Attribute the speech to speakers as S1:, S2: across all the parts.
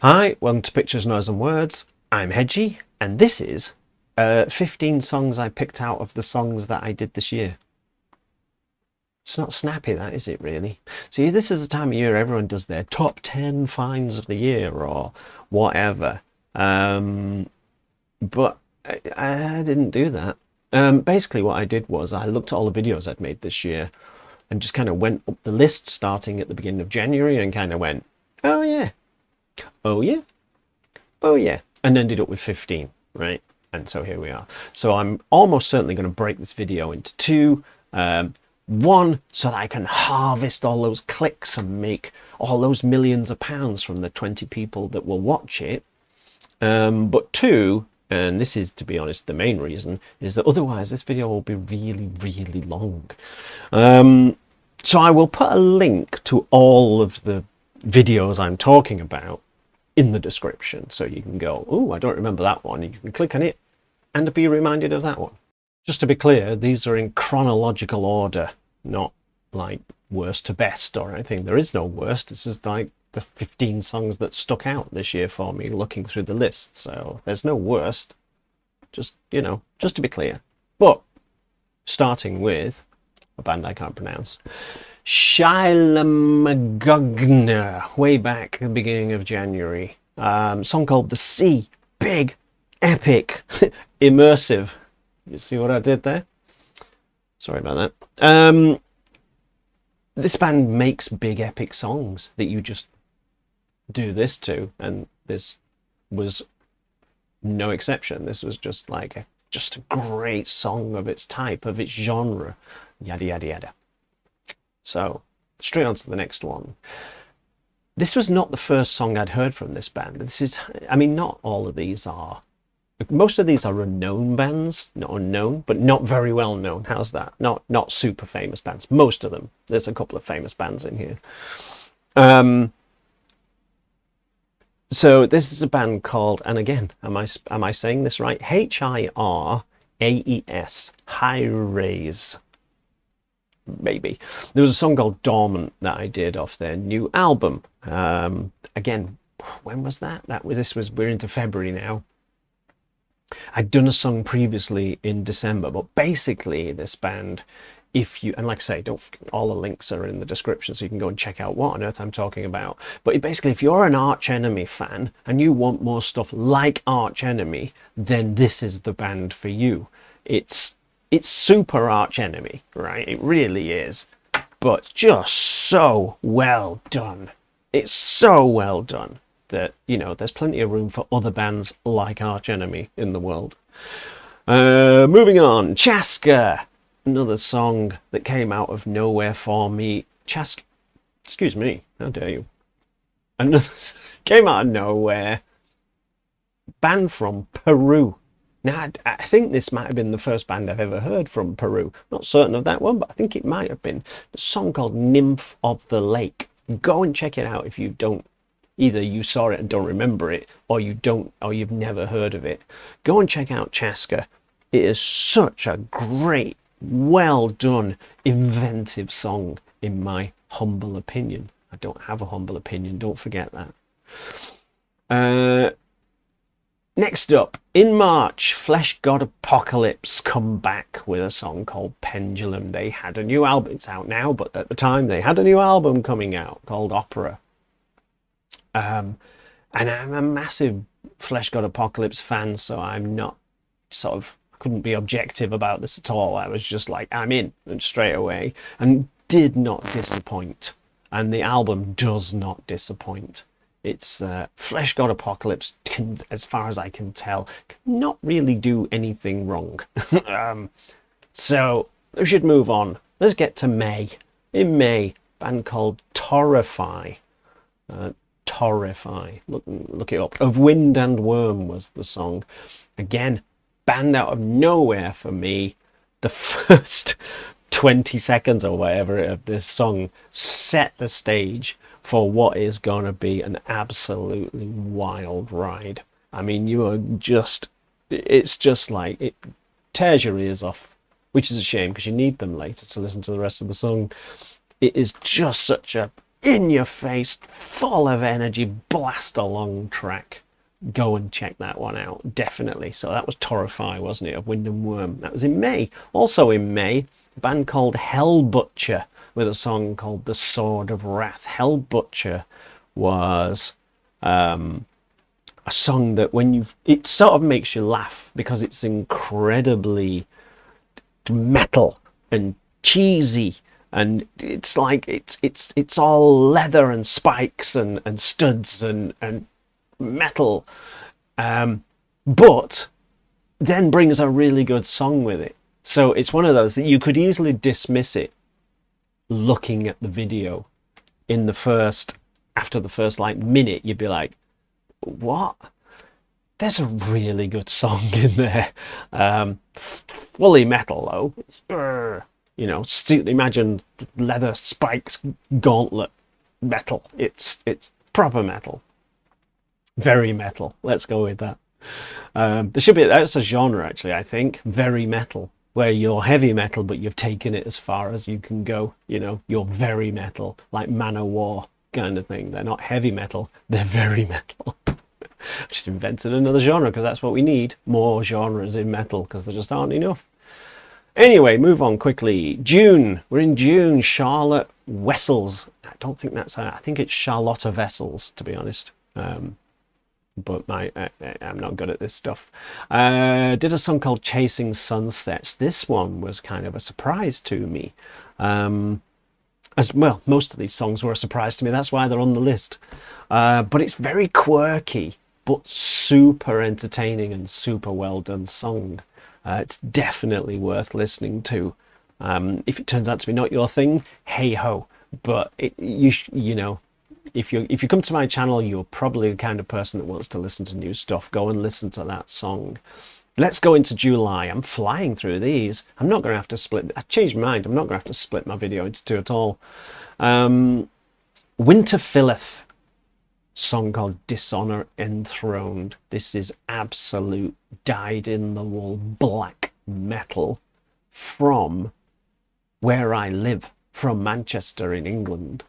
S1: Hi, welcome to Pictures, Noise and Words. I'm Hedgie, and this is 15 songs I picked out of the songs that I did this year. It's not snappy, that, is it, really? See, this is the time of year everyone does their top 10 finds of the year or whatever. But I didn't do that. Basically, what I did was I looked at all the videos I'd made this year and just kind of went up the list starting at the beginning of January and kind of went, oh yeah, oh yeah, oh yeah, and ended up with 15, right? And so here we are. So I'm almost certainly going to break this video into two. One, so that I can harvest all those clicks and make all those millions of pounds from the 20 people that will watch it. But two, and this is, to be honest, the main reason, is that otherwise this video will be really, really long. So I will put a link to all of the videos I'm talking about in the description, so you can go, oh, I don't remember that one. You can click on it and be reminded of that one. Just to be clear, these are in chronological order, not like worst to best or anything. There is no worst. This is like the 15 songs that stuck out this year for me looking through the list. So there's no worst, just, you know, just to be clear. But starting with a band I can't pronounce, Shilamagogna, way back at the beginning of January. Song called The Sea, big, epic, immersive. You see what I did there? Sorry about that. This band makes big, epic songs that you just do this to, and this was no exception. This was just like just a great song of its type, of its genre, yada, yada, yada. So, straight on to the next one. This was not the first song I'd heard from this band. This is, I mean, not all of these are. Most of these are unknown bands, not unknown, but not very well known. How's that? Not super famous bands. Most of them. There's a couple of famous bands in here. So this is a band called, and again, am I saying this right? H-I-R-A-E-S, Hi-Raze. Maybe. There was a song called Dormant that I did off their new album. Again, when was that? We're into February now. I'd done a song previously in December, but basically this band, and like I say, don't forget, all the links are in the description so you can go and check out what on earth I'm talking about. But basically, if you're an Arch Enemy fan and you want more stuff like Arch Enemy, then this is the band for you. It's super Arch Enemy, right? It really is, but just so well done. It's so well done that, you know, there's plenty of room for other bands like Arch Enemy in the world. Moving on, Chaska, another song that came out of nowhere for me. Chaska, excuse me, how dare you? Another came out of nowhere. Band from Peru. Now, I think this might have been the first band I've ever heard from Peru. Not certain of that one, but I think it might have been. A song called Nymph of the Lake. Go and check it out if you don't. Either you saw it and don't remember it, or you've never heard of it. Go and check out Chaska. It is such a great, well done, inventive song, in my humble opinion. I don't have a humble opinion, don't forget that. Next up, in March, Flesh God Apocalypse come back with a song called Pendulum. They had a new album, it's out now, but at the time they had a new album coming out called Opera. And I'm a massive Flesh God Apocalypse fan, so I'm not couldn't be objective about this at all. I was just like, I'm in, and straight away, and did not disappoint. And the album does not disappoint. It's Flesh God Apocalypse can, as far as I can tell, cannot really do anything wrong. So we should move on. Let's get to May. In May, a band called Torify. Torify. Look it up. Of Wind and Worm was the song. Again, band out of nowhere for me. The first 20 seconds or whatever of this song set the stage for what is going to be an absolutely wild ride. I mean, it's just like, it tears your ears off, which is a shame because you need them later to listen to the rest of the song. It is just such a in your face, full of energy, blast along track. Go and check that one out, definitely. So that was Torify, wasn't it, of Wind and Worm. That was in May. Also in May, a band called Hell Butcher with a song called The Sword of Wrath. Hell Butcher was a song that it sort of makes you laugh because it's incredibly metal and cheesy, and it's like it's all leather and spikes and studs and metal, but then brings a really good song with it. So it's one of those that you could easily dismiss it looking at the video after the first like minute. You'd be like, what? There's a really good song in there. Fully metal though. You know, imagine leather spikes, gauntlet metal. It's proper metal. Very metal. Let's go with that. That's a genre actually, I think. Very metal, where you're heavy metal, but you've taken it as far as you can go. You know, you're very metal, like Manowar kind of thing. They're not heavy metal, they're very metal. Just invented another genre because that's what we need. More genres in metal because there just aren't enough. Anyway, move on quickly. June. We're in June. Charlotte Wessels. I don't think that's her. I think it's Charlotta Vessels, to be honest. But I'm not good at this stuff. Did a song called Chasing Sunsets. This one was kind of a surprise to me. As well, most of these songs were a surprise to me. That's why they're on the list. But it's very quirky, but super entertaining and super well done song. It's definitely worth listening to. If it turns out to be not your thing, hey ho. But you know, if you come to my channel, you're probably the kind of person that wants to listen to new stuff. Go and listen to that song. Let's go into July. I'm flying through these. I'm not going to have to split. I changed my mind. I'm not going to have to split my video into two at all. Winter Filleth. Song called Dishonor Enthroned. This is absolute dyed-in-the-wool black metal from where I live, from Manchester in England.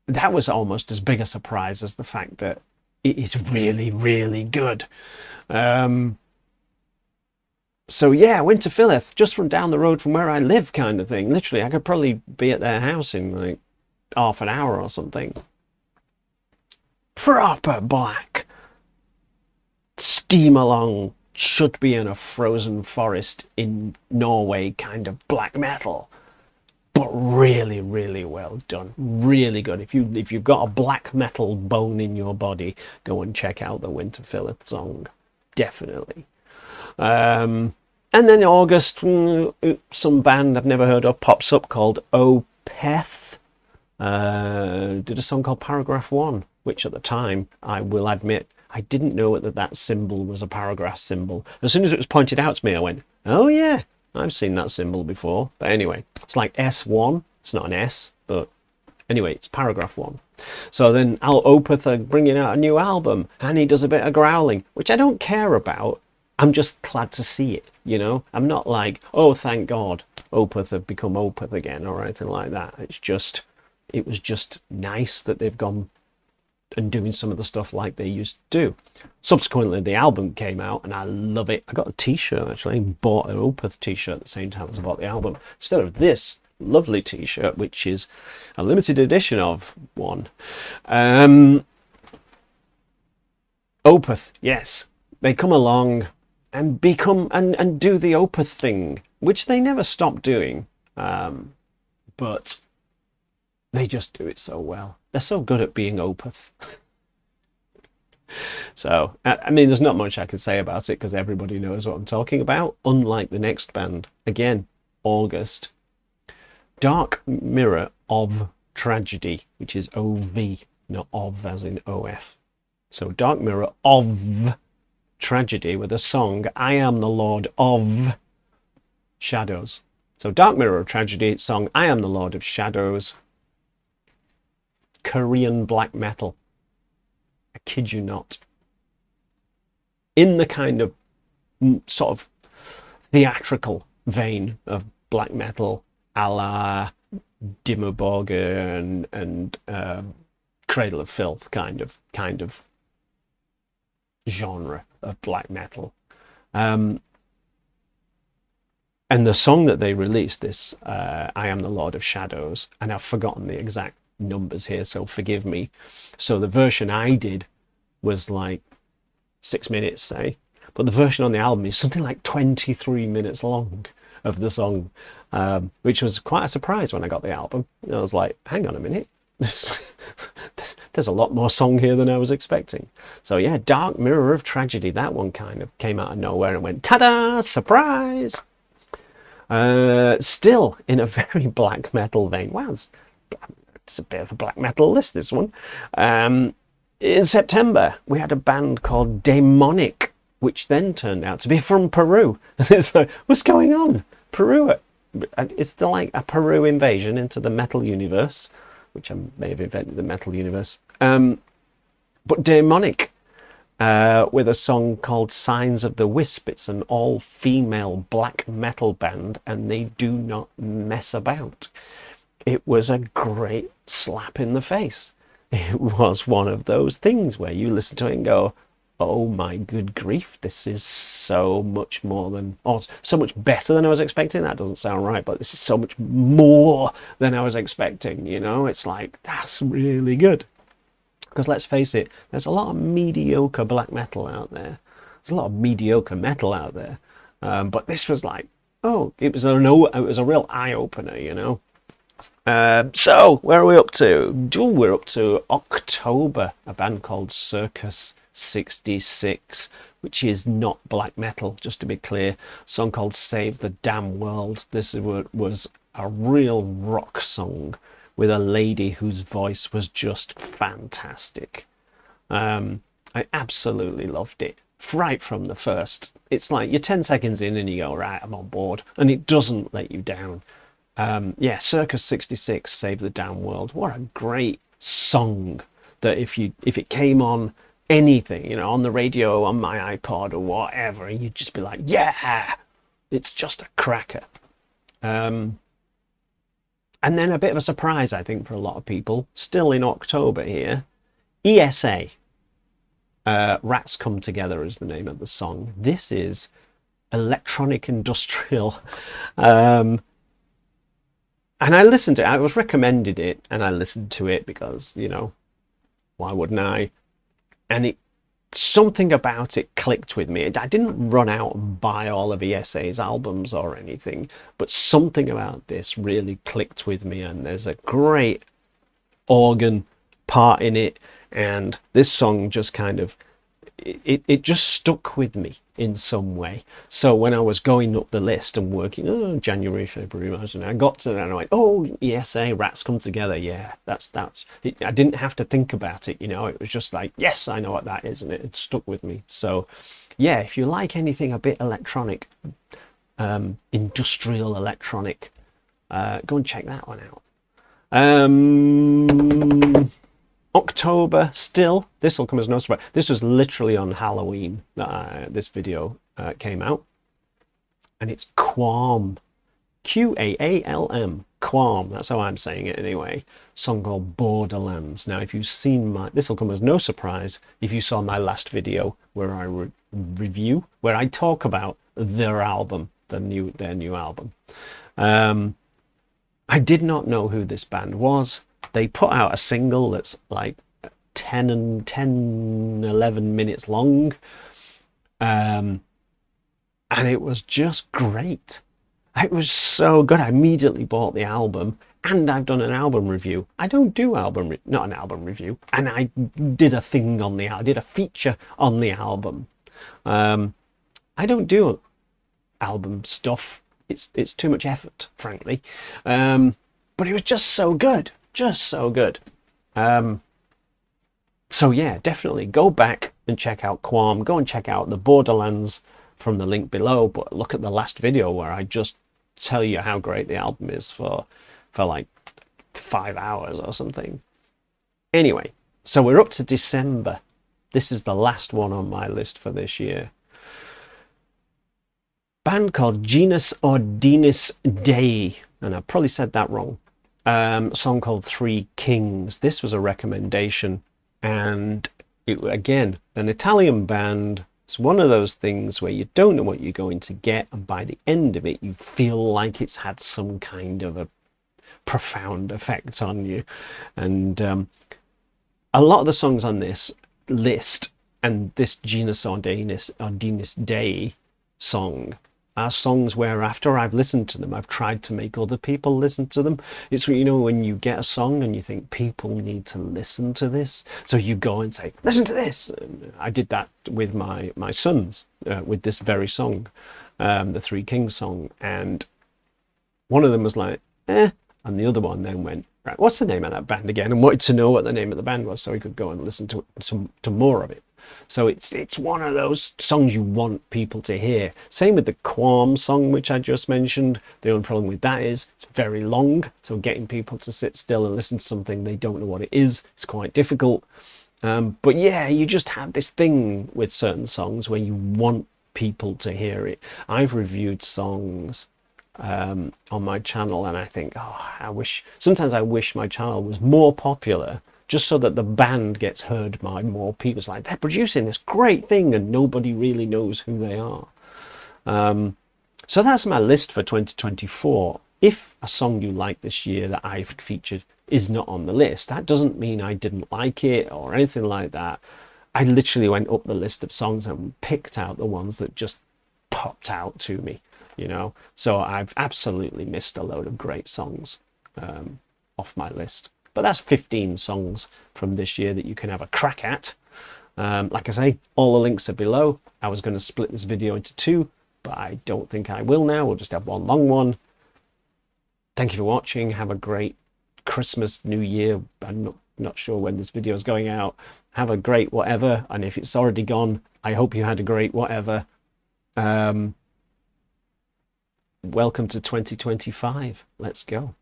S1: That was almost as big a surprise as the fact that it is really, really good. So yeah, Winter Filleth, just from down the road from where I live kind of thing. Literally, I could probably be at their house in like half an hour or something. Proper black, steam along, should be in a frozen forest in Norway kind of black metal, but really, really well done. Really good. If you've got a black metal bone in your body, go and check out the Winter Filleth song, definitely. And then in August, some band I've never heard of pops up called Opeth. Did a song called Paragraph 1. Which at the time, I will admit, I didn't know that symbol was a paragraph symbol. As soon as it was pointed out to me, I went, oh yeah, I've seen that symbol before. But anyway, it's like S1. It's not an S, but anyway, it's paragraph 1. So then Al Opeth are bringing out a new album, and he does a bit of growling, which I don't care about. I'm just glad to see it, you know? I'm not like, oh, thank God, Opeth have become Opeth again, or anything like that. It was just nice that they've gone and doing some of the stuff like they used to do. Subsequently, the album came out, and I love it. I got a t-shirt, actually. I bought an Opeth t-shirt at the same time as I bought the album, instead of this lovely t-shirt, which is a limited edition of one. Opeth, yes. They come along and become and do the Opeth thing, which they never stopped doing. But they just do it so well. They're so good at being Opeth. So, I mean, there's not much I can say about it because everybody knows what I'm talking about. Unlike the next band, again, August. Dark Mirror of Tragedy, which is O-V, not of as in O-F. So Dark Mirror of Tragedy with a song, I Am the Lord of Shadows. So Dark Mirror of Tragedy, song, I Am the Lord of Shadows. Korean black metal. I kid you not. In the kind of sort of theatrical vein of black metal, a la Dimmu Borgir and Cradle of Filth kind of genre of black metal. And the song that they released, this I Am the Lord of Shadows, and I've forgotten the exact numbers here, so forgive me. So the version I did was like 6 minutes, say, but the version on the album is something like 23 minutes long of the song, which was quite a surprise when I got the album. I was like, hang on a minute, there's a lot more song here than I was expecting. So yeah, Dark Mirror of Tragedy, that one kind of came out of nowhere and went, ta-da, surprise! Still in a very black metal vein. Wow, it's a bit of a black metal list, this one. In September, we had a band called Demonic, which then turned out to be from Peru. And it's like, what's going on? Peru? Is there like a Peru invasion into the metal universe? Which I may have invented the metal universe. But Demonic, with a song called Signs of the Wisp. It's an all-female black metal band, and they do not mess about. It was a great slap in the face. It was one of those things where you listen to it and go, oh my good grief, this is so much more than, or so much better than I was expecting. That doesn't sound right, but this is so much more than I was expecting, you know? It's like, that's really good. Because let's face it, there's a lot of mediocre black metal out there. There's a lot of mediocre metal out there. But this was like, oh, it was a real eye-opener, you know? So, where are we up to? We're up to October, a band called Circus 66, which is not black metal, just to be clear. A song called Save the Damn World. This was a real rock song with a lady whose voice was just fantastic. I absolutely loved it right from the first. It's like you're 10 seconds in and you go, right, I'm on board, and it doesn't let you down. Yeah, Circus 66, Save the Damn World. What a great song that if it came on anything, you know, on the radio, on my iPod or whatever, you'd just be like, yeah, it's just a cracker. And then a bit of a surprise, I think, for a lot of people, still in October here, ESA, Rats Come Together is the name of the song. This is electronic industrial. And I listened to it, I was recommended it, and I listened to it because, you know, why wouldn't I? And something about it clicked with me. I didn't run out and buy all of ESA's albums or anything, but something about this really clicked with me, and there's a great organ part in it, and this song just kind of, it just stuck with me in some way. So when I was going up the list and working, January, February, March, and I got to that and I went, oh, ESA, Rats Come Together. Yeah, that's it. I didn't have to think about it, you know, it was just like, yes, I know what that is, and it stuck with me. So yeah, if you like anything a bit electronic, industrial electronic, go and check that one out. October still, this will come as no surprise. This was literally on Halloween that this video came out, and it's Qualm, Quaalm, Qualm. That's how I'm saying it anyway. Song called Borderlands. Now, if you've seen this will come as no surprise if you saw my last video where I review, where I talk about their album, their new album. I did not know who this band was. They put out a single that's like 11 minutes long. And it was just great. It was so good. I immediately bought the album, and I've done an album review. I don't do not an album review. And I did a thing on I did a feature on the album. I don't do album stuff. It's too much effort, frankly. But it was just so good. Just so good. So yeah, definitely go back and check out Qualm. Go and check out the Borderlands from the link below, but look at the last video where I just tell you how great the album is for like 5 hours or something. Anyway, so we're up to December. This is the last one on my list for this year. Band called Genus Ordinis Dei, and I probably said that wrong. A song called Three Kings. This was a recommendation, and it again an Italian band. It's one of those things where you don't know what you're going to get, and by the end of it, you feel like it's had some kind of a profound effect on you. And a lot of the songs on this list and this Genus Ordinis Dei song are songs where after I've listened to them, I've tried to make other people listen to them. It's, you know, when you get a song and you think people need to listen to this, so you go and say, listen to this. I did that with my sons with this very song, the Three Kings song, and one of them was like, and the other one then went, right, what's the name of that band again? And wanted to know what the name of the band was so he could go and listen to more of it. So it's one of those songs you want people to hear. Same with the Quam song, which I just mentioned. The only problem with that is it's very long. So getting people to sit still and listen to something they don't know what it is quite difficult. But yeah, you just have this thing with certain songs where you want people to hear it. I've reviewed songs on my channel and I think, sometimes I wish my channel was more popular, just so that the band gets heard by more people. It's like they're producing this great thing and nobody really knows who they are. So that's my list for 2024. If a song you like this year that I've featured is not on the list, that doesn't mean I didn't like it or anything like that. I literally went up the list of songs and picked out the ones that just popped out to me, you know. So I've absolutely missed a load of great songs off my list. But that's 15 songs from this year that you can have a crack at. Like I say, all the links are below. I was going to split this video into two, but I don't think I will now. We'll just have one long one. Thank you for watching. Have a great Christmas, New Year. I'm not sure when this video is going out. Have a great whatever. And if it's already gone, I hope you had a great whatever. Welcome to 2025. Let's go.